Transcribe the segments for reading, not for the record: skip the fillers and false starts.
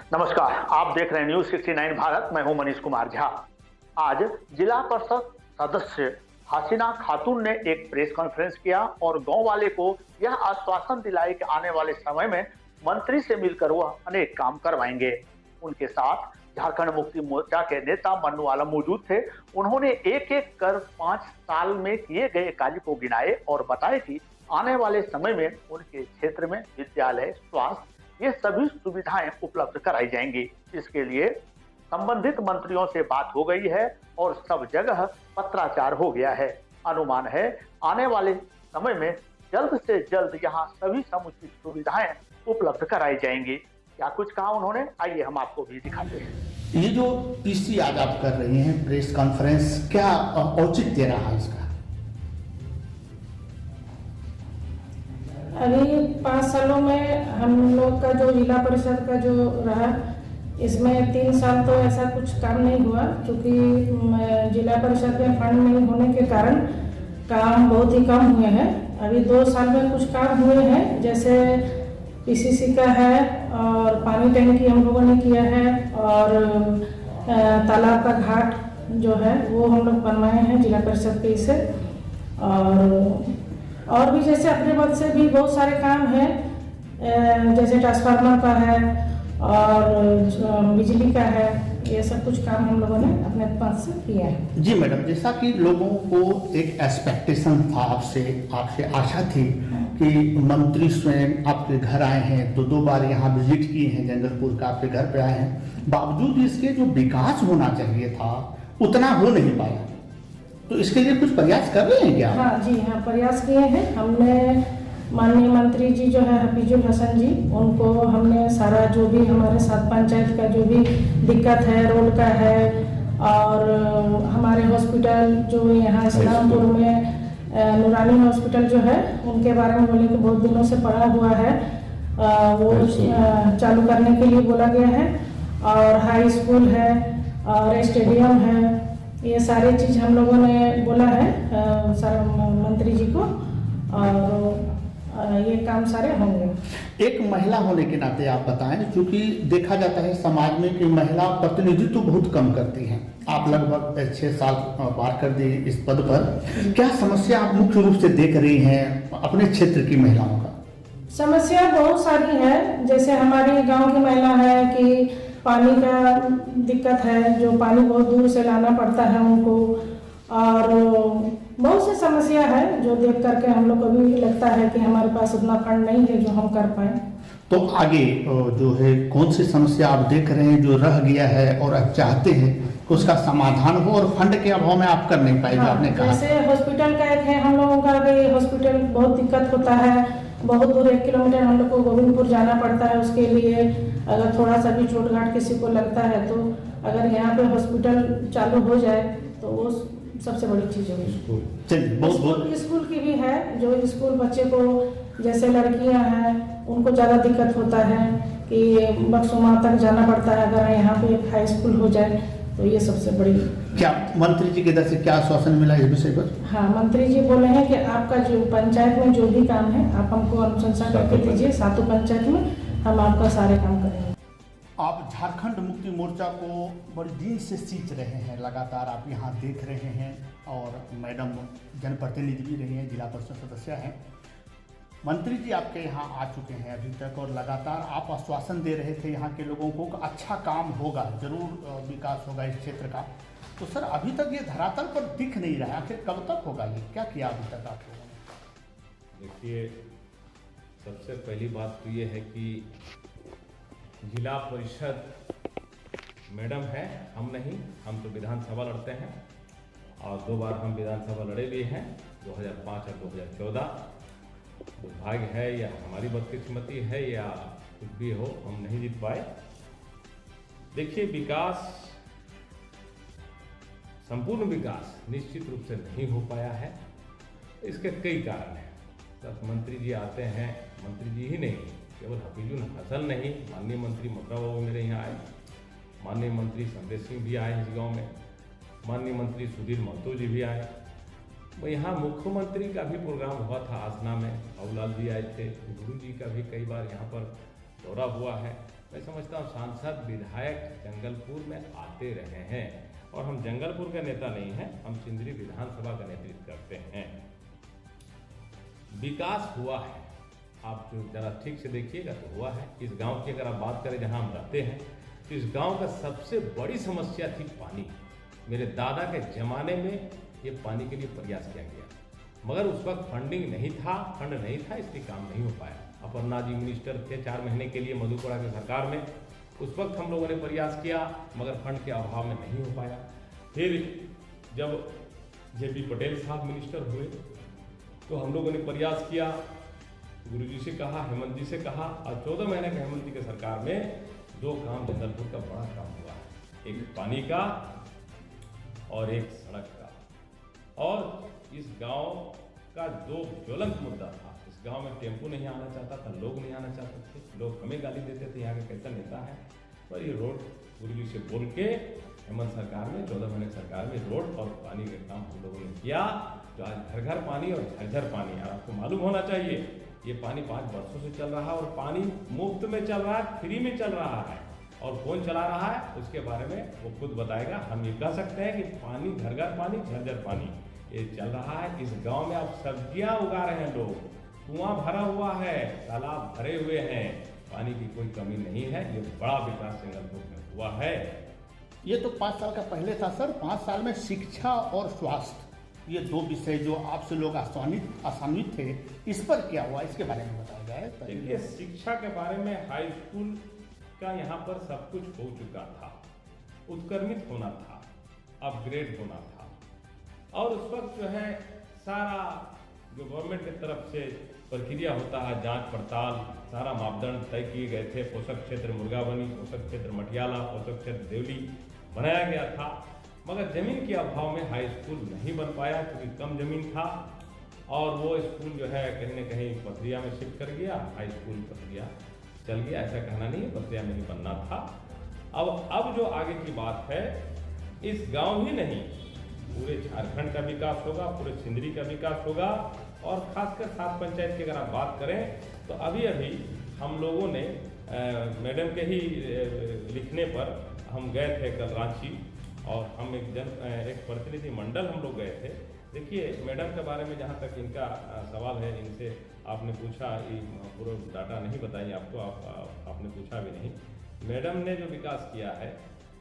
नमस्कार, आप देख रहे हैं न्यूज 69 भारत। मैं हूं मनीष कुमार झा। आज जिला परिषद सदस्य हसीना खातून ने एक प्रेस कॉन्फ्रेंस किया और गांव वाले को यह आश्वासन दिलाए कि आने वाले समय में मंत्री से मिलकर वह अनेक काम करवाएंगे। उनके साथ झारखंड मुक्ति मोर्चा के नेता मन्नू आलम मौजूद थे। उन्होंने एक एक कर 5 साल में किए गए कार्य को गिनाए और बताया कि आने वाले समय में उनके क्षेत्र में विद्यालय, स्वास्थ्य, ये सभी सुविधाएं उपलब्ध कराई जाएंगी। इसके लिए संबंधित मंत्रियों से बात हो गई है और सब जगह पत्राचार हो गया है। अनुमान है आने वाले समय में जल्द से जल्द यहाँ सभी समुचित सुविधाएं उपलब्ध कराई जाएंगी। क्या कुछ कहा उन्होंने, आइए हम आपको भी दिखाते हैं। ये जो पीसी आज आप कर रहे हैं प्रेस कॉन्फ्रेंस, क्या औचित्य रहा इसका? अभी 5 सालों में हम लोग का जो जिला परिषद का जो रहा, इसमें 3 साल तो ऐसा कुछ काम नहीं हुआ, क्योंकि जिला परिषद में फंड नहीं होने के कारण काम बहुत ही कम हुए हैं। अभी 2 साल में कुछ काम हुए हैं, जैसे पीसीसी का है और पानी टैंकी हम लोगों ने किया है और तालाब का घाट जो है वो हम लोग बनवाए हैं जिला परिषद के से। और भी जैसे अपने पद से भी बहुत सारे काम हैं, जैसे ट्रांसफार्मर का है और बिजली का है। ये सब कुछ काम हम लोगों ने अपने पद से किया है। जी मैडम, जैसा कि लोगों को एक एक्सपेक्टेशन था आपसे आशा थी कि मंत्री स्वयं आपके घर आए हैं, 2 बार यहाँ विजिट किए हैं, जंगलपुर का आपके घर पे आए हैं, बावजूद इसके जो विकास होना चाहिए था उतना हो नहीं पाया। तो इसके लिए कुछ प्रयास कर रहे हैं क्या? हाँ जी, हाँ प्रयास किए हैं हमने। माननीय मंत्री जी जो है हफीजुल हसन जी, उनको हमने सारा जो भी हमारे साथ पंचायत का जो भी दिक्कत है, रोड का है और हमारे हॉस्पिटल जो यहाँ इस्लामपुर में नूरानी हॉस्पिटल जो है उनके बारे में बोले कि बहुत दिनों से पड़ा हुआ है, वो चालू करने के लिए बोला गया है। और हाई स्कूल है और स्टेडियम है, ये सारे चीज़ हम लोगों ने बोला है सारे मंत्री जी को और ये काम सारे होंगे। एक महिला होने के नाते आप बताएं, क्योंकि देखा जाता है समाज में कि महिला प्रतिनिधित्व बहुत कम करती हैं। आप लगभग 6 साल पार कर दिए इस पद पर। क्या समस्या आप मुख्य रूप से देख रही हैं अपने क्षेत्र की महिलाओं का? समस्या बहुत सारी है। जैसे हमारी गांव की महिला है कि पानी का दिक्कत है, जो पानी बहुत दूर से लाना पड़ता है उनको, और बहुत सी समस्या है जो देख करके हम लोग को भी लगता है कि हमारे पास उतना फंड नहीं है जो हम कर पाए। तो आगे जो है कौन सी समस्या आप देख रहे हैं जो रह गया है और आप चाहते हैं कि उसका समाधान हो और फंड के अभाव में आप कर नहीं पाए? हाँ, आपने कहा जैसे हॉस्पिटल का एक है हम लोगों का, भी हॉस्पिटल बहुत दिक्कत होता है, बहुत दूर 1 किलोमीटर हम लोग को गोविंदपुर जाना पड़ता है। उसके लिए अगर थोड़ा सा भी चोट घाट किसी को लगता है तो अगर यहाँ पे हॉस्पिटल चालू हो जाए तो वो सबसे बड़ी चीज़ होगी। स्कूल की भी है, जो स्कूल बच्चे को जैसे लड़कियां हैं उनको ज़्यादा दिक्कत होता है कि बक्सुमा तक जाना पड़ता है। अगर यहाँ पे हाई स्कूल हो जाए तो ये सबसे बड़ी। क्या मंत्री जी के तरफ से क्या आश्वासन मिला इस विषय पर? हाँ, मंत्री जी बोले हैं कि आपका जो पंचायत में जो भी काम है आप हमको अनुशंसा करके दीजिए, 7 पंचायत में हम आपका सारे काम करेंगे। आप झारखंड मुक्ति मोर्चा को बड़े दिन से सींच रहे हैं, लगातार आप यहाँ देख रहे हैं और मैडम जनप्रतिनिधि भी रही हैं, जिला परिषद सदस्य हैं। मंत्री जी आपके यहाँ आ चुके हैं अभी तक और लगातार आप आश्वासन दे रहे थे यहाँ के लोगों को कि अच्छा काम होगा, जरूर विकास होगा इस क्षेत्र का। तो सर अभी तक ये धरातल पर दिख नहीं रहा है, आखिर कब तक होगा ये? क्या किया अभी तक आप लोगों ने? देखिए, सबसे पहली बात तो ये है कि जिला परिषद मैडम है, हम नहीं। हम तो विधानसभा लड़ते हैं और 2 बार हम विधानसभा लड़े भी हैं, 2005 और 2014। दुर्भाग्य है या हमारी बदकिस्मती है या कुछ भी हो, हम नहीं जीत पाए। देखिए, विकास, संपूर्ण विकास निश्चित रूप से नहीं हो पाया है। इसके कई कारण हैं। तब मंत्री जी आते हैं, मंत्री जी ही नहीं, केवल हफीजुल हसन नहीं, माननीय मंत्री मथुरा बाबू मेरे यहाँ आए, माननीय मंत्री संदेश सिंह भी आए इस गांव में, माननीय मंत्री सुधीर महतो जी भी आए। यहाँ मुख्यमंत्री का भी प्रोग्राम हुआ था आसना में, बाबूलाल जी आए थे, गुरु जी का भी कई बार यहाँ पर दौरा हुआ है। मैं समझता हूँ सांसद विधायक जंगलपुर में आते रहे हैं और हम जंगलपुर के नेता नहीं हैं, हम सिंदरी विधानसभा का नेतृत्व करते हैं। विकास हुआ है, आप जो जरा ठीक से देखिएगा तो हुआ है। इस गांव की अगर आप बात करें जहां हम रहते हैं, तो इस गांव का सबसे बड़ी समस्या थी पानी। मेरे दादा के ज़माने में ये पानी के लिए प्रयास किया गया, मगर उस वक्त फंड नहीं था, इसलिए काम नहीं हो पाया। अपर्णा जी मिनिस्टर थे 4 महीने के लिए मधुपुरा की सरकार में, उस वक्त हम लोगों ने प्रयास किया, मगर फंड के अभाव में नहीं हो पाया। फिर जब जेपी पटेल साहब मिनिस्टर हुए तो हम लोगों ने प्रयास किया, गुरुजी से कहा, हेमंत जी से कहा, और 14 महीने के हेमंत जी की सरकार में 2 काम जंगलपुर का बड़ा काम हुआ है, एक पानी का और एक सड़क का। और इस गांव का जो ज्वलंत मुद्दा था, इस गांव में टेम्पो नहीं आना चाहता था, लोग नहीं आना चाहते थे, लोग हमें गाली देते थे, यहाँ का कैसा नेता है। पर ये रोड गुरुजी से बोल के हेमंत सरकार में, 14 महीने सरकार में रोड और पानी का काम हम लोगों ने किया, तो आज घर घर पानी और झरझर पानी। और आपको मालूम होना चाहिए ये पानी 5 वर्षों से चल रहा है और पानी मुफ्त में चल रहा है, फ्री में चल रहा है। और कौन चला रहा है उसके बारे में वो खुद बताएगा। हम ये कह सकते हैं कि पानी घर घर पानी, झरझर पानी ये चल रहा है। इस गांव में अब सब्जियां उगा रहे हैं लोग, कुआं भरा हुआ है, तालाब भरे हुए हैं, पानी की कोई कमी नहीं है। ये बड़ा विकास जंगलपुर में हुआ है। ये तो 5 साल का पहले था सर। 5 साल में शिक्षा और स्वास्थ्य, ये 2 विषय जो आपसे लोग आसान्वित थे, इस पर क्या हुआ, इसके बारे में बताया जाए। देखिए, शिक्षा के बारे में हाई स्कूल का यहाँ पर सब कुछ हो चुका था, उत्क्रमित होना था, अपग्रेड होना था। और उस वक्त जो है सारा जो गवर्नमेंट की तरफ से प्रक्रिया होता है, जांच पड़ताल, सारा मापदंड तय किए गए थे। पोषक क्षेत्र मुर्गाबनी, पोषक क्षेत्र मटियाला, पोषक क्षेत्र देवली बनाया गया था, मगर जमीन के अभाव में हाई स्कूल नहीं बन पाया क्योंकि कम जमीन था। और वो स्कूल जो है कहीं न कहीं पथरिया में शिफ्ट कर गया, हाई स्कूल पथरिया चल गया, ऐसा कहना नहीं है, पथरिया में ही बनना था। अब जो आगे की बात है, इस गांव ही नहीं पूरे झारखंड का विकास होगा, पूरे सिंदरी का विकास होगा। और खासकर 7 पंचायत की अगर आप बात करें तो अभी हम लोगों ने मैडम के ही लिखने पर हम गए थे कल रांची, और हम एक प्रतिनिधि मंडल हम लोग गए थे। देखिए, मैडम के बारे में जहाँ तक इनका सवाल है, इनसे आपने पूछा, ये पूरा डाटा नहीं बताई आपको, आपने पूछा भी नहीं। मैडम ने जो विकास किया है,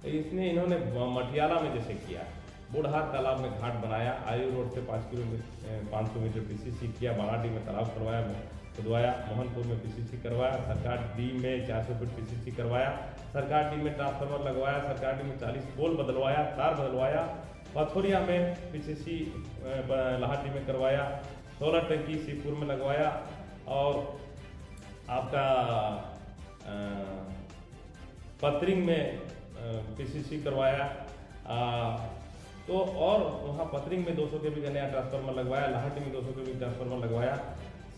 इन्होंने मटियाला में जैसे किया है, बूढ़हाट तालाब में घाट बनाया, आयु रोड से 500 मीटर पीसीसी किया, बालाडी में तालाब खुदवाया, मोहनपुर में पीसीसी करवाया, सरकार डी में 400 फीट पीसीसी करवाया, सरकार डी में ट्रांसफार्मर लगवाया, सरकार डी में 40 पोल बदलवाया, तार बदलवाया, पथोरिया में पीसीसी लाहटी में करवाया, 16 टंकी सीपुर में लगवाया, और आपका पतरिंग में पीसीसी करवाया। तो और वहाँ पतरिंग में 200 kV का नया ट्रांसफार्मर लगवाया, लाहटी में 200 kV ट्रांसफार्मर लगवाया,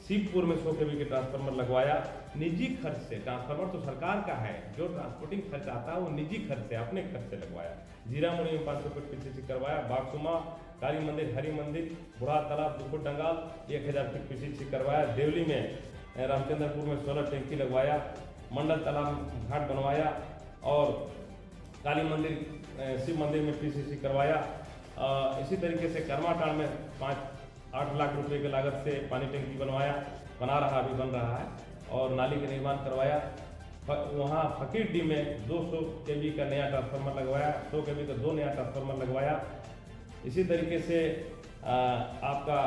शिवपुर में 100 kV के ट्रांसफार्मर लगवाया। निजी खर्च से, ट्रांसफार्मर तो सरकार का है, जो ट्रांसपोर्टिंग खर्च आता है वो निजी खर्च से, अपने खर्च से लगवाया। जीरामुड़ी में 500 फीट पीसीसी करवाया, बागसुमा, काली मंदिर, हरी मंदिर, बुढ़ा तालाब, दुखुट डंगाल 1000 फीट पीसीसी करवाया। देवली में, रामचंद्रपुर में 16 टंकी लगवाया, मंडल तालाब घाट बनवाया, और काली मंदिर, शिव मंदिर में पीसीसी करवाया। इसी तरीके से करमाटांड में 5-8 लाख रुपए की लागत से पानी टंकी बना रहा, अभी बन रहा है, और नाली का निर्माण करवाया। वहाँ फकीरडी में 200 kV का नया ट्रांसफार्मर लगवाया, 100 kV का 2 नया ट्रांसफार्मर लगवाया। इसी तरीके से आपका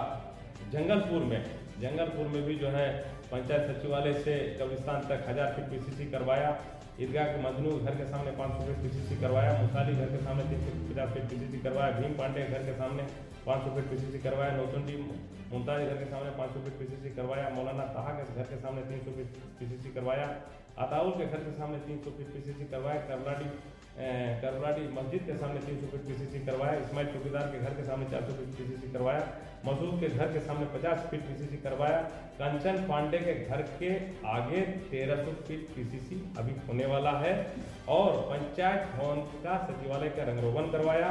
जंगलपुर में भी जो है पंचायत सचिवालय से कब्रिस्तान तक 1000 फीट पीसीसी करवाया। ईदगाह के मजनू घर के सामने 500 फीट पीसीसी करवाया, मुसाली घर के सामने 350 फीट पीसीसी करवाया, भीम पांडे घर के सामने 500 फीट पीसीसी करवाया, नौचंडी मुमताज घर के सामने 500 फीट पीसीसी करवाया, मौलाना ताहा के घर के सामने 300 फीट पीसीसी करवाया, अताउल के घर के सामने 300 फीट पीसीसी करवाया, करबलाडी मस्जिद के सामने 300 फीट पीसीसी करवाया, इस्माइल चौकीदार के घर के सामने 400 फीट पीसीसी करवाया, मसूद के घर के सामने 50 फीट पीसीसी करवाया, कंचन पांडे के घर के आगे 1300 फीट पीसीसी अभी होने वाला है, और पंचायत भवन का सचिवालय का रंगरोगन करवाया।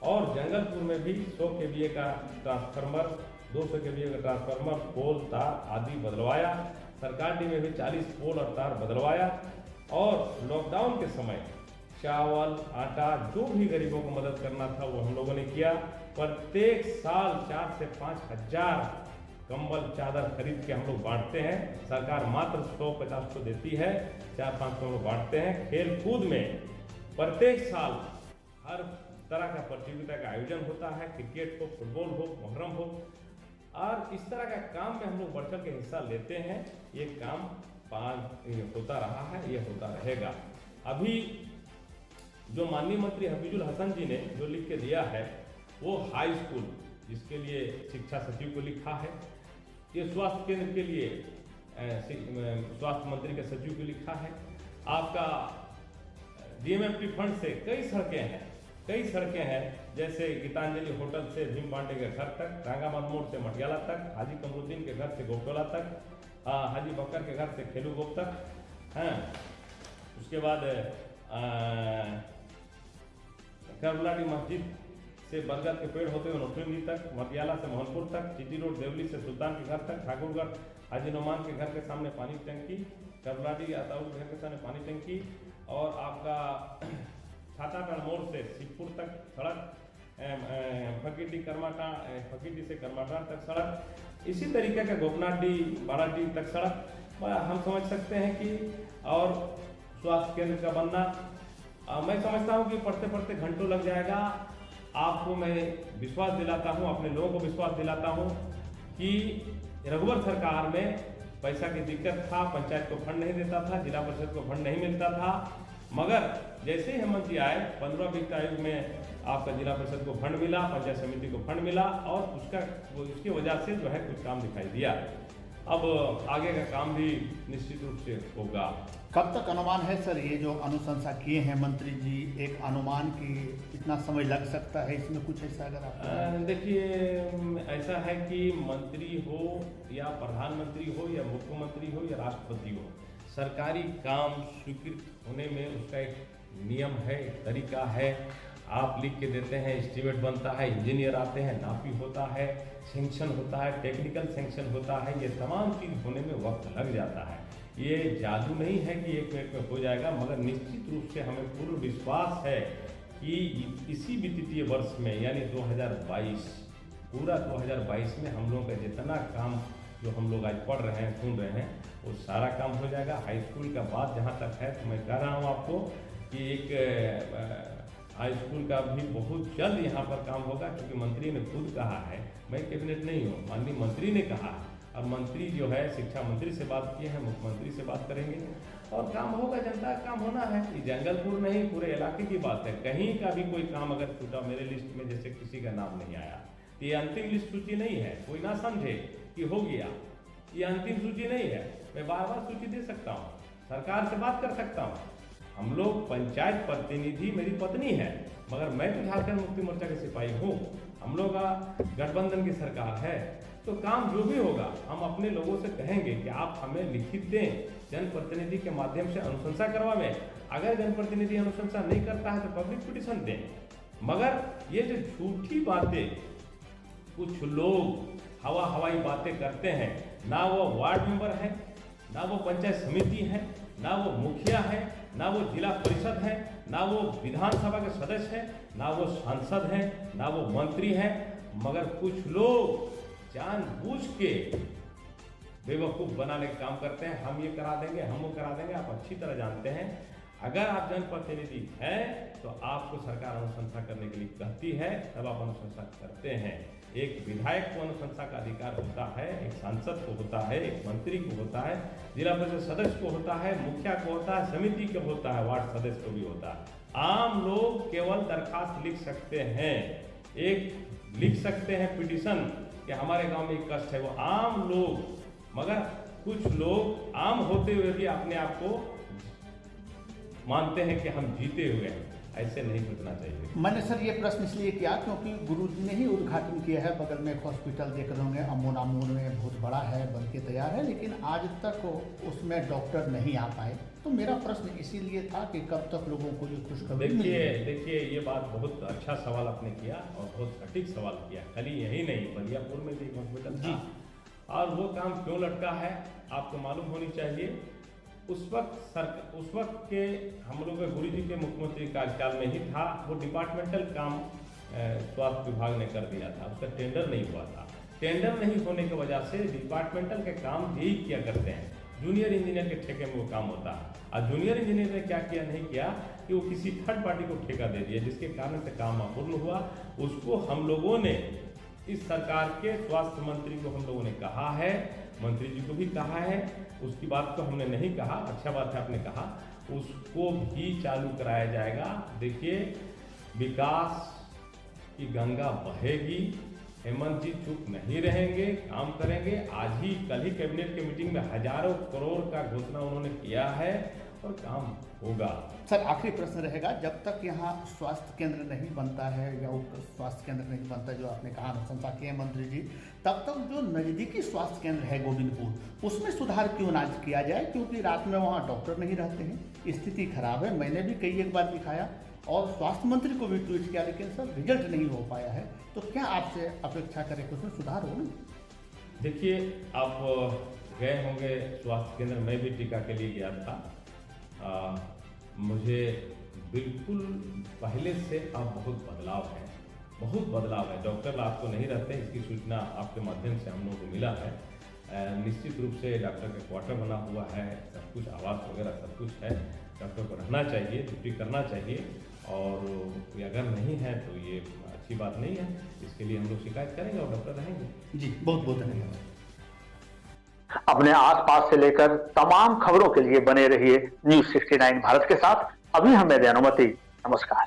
और जंगलपुर में भी 100 kVA का ट्रांसफार्मर, 200 kVA का ट्रांसफार्मर, पोल, तार आदि बदलवाया। सरकार डी में भी 40 पोल और तार बदलवाया। और लॉकडाउन के समय चावल आटा जो भी गरीबों को मदद करना था वो हम लोगों ने किया। प्रत्येक साल 4 से 5 हजार कंबल चादर खरीद के हम लोग बांटते हैं। सरकार मात्र 150 को देती है, 400-500 लोग बांटते हैं। खेल कूद में प्रत्येक साल हर तरह का प्रतियोगिता का आयोजन होता है, क्रिकेट हो, फुटबॉल हो, मुहर्रम हो, और इस तरह का काम में हम लोग बढ़ चढ़ के हिस्सा लेते हैं। ये काम होता रहा है, ये होता रहेगा। अभी जो माननीय मंत्री हफीजुल हसन जी ने जो लिख के दिया है वो हाई स्कूल, जिसके लिए शिक्षा सचिव को लिखा है, ये स्वास्थ्य केंद्र के लिए स्वास्थ्य मंत्री के सचिव को लिखा है। आपका DMFT फंड से कई सड़कें हैं, जैसे गीतांजलि होटल से भीम पांडे के घर तक, रांगामद मोड़ से मटियाला तक, हाजी कमरुद्दीन के घर से गोटोला तक, हाजी बकर के घर से खेलूगोप तक हैं। उसके बाद करबलाडी मस्जिद से बरगद के पेड़ होते हुए नोटुंगी तक, मटियाला से मोहनपुर तक, चिटी रोड देवली से सुल्तान के घर तक, ठाकुरगढ़ हाजी नोमान के घर के सामने पानी टंकी, करबलाडी अताउल के घर के सामने पानी टंकी, और आपका छाताटाड़ मोड़ से शिवपुर तक सड़क, फकीटी से करमाटार तक सड़क, इसी तरीके का गोपनाडी बाराडी तक सड़क हम समझ सकते हैं कि, और स्वास्थ्य केंद्र का बनना, मैं समझता हूं कि पढ़ते पढ़ते घंटों लग जाएगा। आपको मैं विश्वास दिलाता हूं, अपने लोगों को विश्वास दिलाता हूं कि रघुवर सरकार में पैसा की दिक्कत था, पंचायत को फंड नहीं देता था, जिला परिषद को फंड नहीं मिलता था, मगर जैसे ही हेमंत जी आए 15 वित्त आयोग में आपका जिला परिषद को फंड मिला, पंचायत समिति को फंड मिला, और उसकी वजह से जो है कुछ काम दिखाई दिया। अब आगे का काम भी निश्चित रूप से होगा। कब तक अनुमान है सर, ये जो अनुशंसा किए हैं मंत्री जी, एक अनुमान की कितना समय लग सकता है इसमें, कुछ ऐसा अगर आप देखिए, ऐसा है कि मंत्री हो या प्रधानमंत्री हो या मुख्यमंत्री हो या राष्ट्रपति हो, सरकारी काम स्वीकृत होने में उसका एक नियम है, एक तरीका है। आप लिख के देते हैं, एस्टीमेट बनता है, इंजीनियर आते हैं, नापी होता है, सेंक्शन होता है, टेक्निकल सेंक्शन होता है, ये तमाम चीज़ होने में वक्त लग जाता है। ये जादू नहीं है कि 1 मिनट में हो जाएगा, मगर निश्चित रूप से हमें पूर्ण विश्वास है कि इसी वित्तीय वर्ष में यानी 2022, पूरा 2022 में हम लोगों का जितना काम जो हम लोग आज पढ़ रहे हैं, सुन रहे हैं, वो सारा काम हो जाएगा। हाई स्कूल का बात जहाँ तक है, तो मैं कह रहा हूँ आपको कि एक हाई स्कूल का भी बहुत जल्द यहाँ पर काम होगा, क्योंकि मंत्री ने खुद कहा है, मैं कैबिनेट नहीं हूँ, माननीय मंत्री ने कहा है, और मंत्री जो है शिक्षा मंत्री से बात किए हैं, मुख्यमंत्री से बात करेंगे और काम होगा। जनता का काम होना है, ये जंगलपुर नहीं पूरे इलाके की बात है। कहीं का भी कोई काम अगर छूटा मेरे लिस्ट में, जैसे किसी का नाम नहीं आया, तो ये अंतिम लिस्ट सूची नहीं है, कोई ना समझे कि हो गया, ये अंतिम सूची नहीं है। मैं बार बार सूची दे सकता हूँ, सरकार से बात कर सकता हूँ। हम लोग पंचायत प्रतिनिधि, मेरी पत्नी है, मगर मैं तो झारखंड मुक्ति मोर्चा के सिपाही हूँ। हम लोग का गठबंधन की सरकार है, तो काम जो भी होगा हम अपने लोगों से कहेंगे कि आप हमें लिखित दें, जनप्रतिनिधि के माध्यम से अनुशंसा करवाएं। अगर जनप्रतिनिधि अनुशंसा नहीं करता है तो पब्लिक पिटीशन दें। मगर ये जो झूठी बातें कुछ लोग हवाई बातें करते हैं, ना वो वार्ड मेंबर है, ना वो पंचायत समिति है, ना वो मुखिया है, ना वो जिला परिषद है, ना वो विधानसभा के सदस्य है, ना वो सांसद है, ना वो मंत्री है, मगर कुछ लोग जानबूझ के बेवकूफ़ बनाने का काम करते हैं। हम ये करा देंगे, हम वो करा देंगे। आप अच्छी तरह जानते हैं, अगर आप जनप्रतिनिधि हैं तो आपको सरकार अनुशंसा करने के लिए कहती है, तब आप अनुशंसा करते हैं। एक विधायक को अनुशंसा का अधिकार होता है, एक सांसद को होता है, एक मंत्री को होता है, जिला परिषद सदस्य को होता है, मुखिया को होता है, समिति को होता है, वार्ड सदस्य को भी होता है। आम लोग केवल दरखास्त लिख सकते हैं, एक लिख सकते हैं पिटीशन कि हमारे गांव में एक कष्ट है, वो आम लोग। मगर कुछ लोग आम होते हुए भी अपने आप को मानते हैं कि हम जीते हुए हैं। ऐसे नहीं सोचना चाहिए। मैंने सर ये प्रश्न इसलिए किया क्योंकि गुरुजी ने ही उद्घाटन किया है, बगल में एक हॉस्पिटल देख रहे होंगे, अमोनामूर में बहुत बड़ा है, बन के तैयार है, लेकिन आज तक उसमें डॉक्टर नहीं आ पाए। तो मेरा प्रश्न इसीलिए था कि कब तक लोगों को ये खुशखबरी मिलेगी। देखिए ये बात बहुत अच्छा सवाल आपने किया और बहुत सटीक सवाल किया। खाली यही नहीं, बलियापुर में भी एक हॉस्पिटल था और वो काम क्यों लटका है आपको मालूम होनी चाहिए। उस वक्त के हम लोग के गुरु जी के मुख्यमंत्री कार्यकाल में ही था। वो डिपार्टमेंटल काम स्वास्थ्य विभाग ने कर दिया था, उसका टेंडर नहीं हुआ था। टेंडर नहीं होने की वजह से डिपार्टमेंटल के काम यही किया करते हैं, जूनियर इंजीनियर के ठेके में वो काम होता है। और जूनियर इंजीनियर ने क्या किया, नहीं किया कि वो किसी थर्ड पार्टी को ठेका दे दिया, जिसके कारण से काम अपूर्ण हुआ। उसको हम लोगों ने, इस सरकार के स्वास्थ्य मंत्री को हम लोगों ने कहा है, मंत्री जी को भी कहा है, उसकी बात को हमने नहीं कहा, अच्छा बात है आपने कहा, उसको भी चालू कराया जाएगा। देखिए, विकास की गंगा बहेगी, हेमंत जी चुप नहीं रहेंगे, काम करेंगे। आज ही कल ही कैबिनेट की मीटिंग में हजारों करोड़ का घोषणा उन्होंने किया है और काम होगा। सर, आखिरी प्रश्न रहेगा, जब तक यहाँ स्वास्थ्य केंद्र नहीं बनता है या स्वास्थ्य केंद्र नहीं बनता, जो आपने कहा अनुशंसा की है मंत्री जी, तब तक जो नज़दीकी स्वास्थ्य केंद्र है गोविंदपुर, उसमें सुधार क्यों ना किया जाए? क्योंकि रात में वहाँ डॉक्टर नहीं रहते हैं, स्थिति खराब है। मैंने भी कई एक बार दिखाया और स्वास्थ्य मंत्री को भी ट्वीट किया, लेकिन सर रिजल्ट नहीं हो पाया है। तो क्या आपसे अपेक्षा करें कि उसमें सुधार हो? देखिए, आप गए होंगे स्वास्थ्य केंद्र, मैं भी टीका के लिए गया था। मुझे बिल्कुल पहले से अब बहुत बदलाव है। डॉक्टर रात को नहीं रहते, इसकी सूचना आपके माध्यम से हम लोगों को मिला है। निश्चित रूप से डॉक्टर का क्वार्टर बना हुआ है, सब कुछ आवास वगैरह सब कुछ है। डॉक्टर को रहना चाहिए, ड्यूटी करना चाहिए, और अगर नहीं है तो ये अच्छी बात नहीं है। इसके लिए हम लोग शिकायत करेंगे और डॉक्टर रहेंगे। जी, बहुत बहुत धन्यवाद। अपने आसपास से लेकर तमाम खबरों के लिए बने रहिए न्यूज़ 69 भारत के साथ। अभी हमें दे अनुमति। नमस्कार।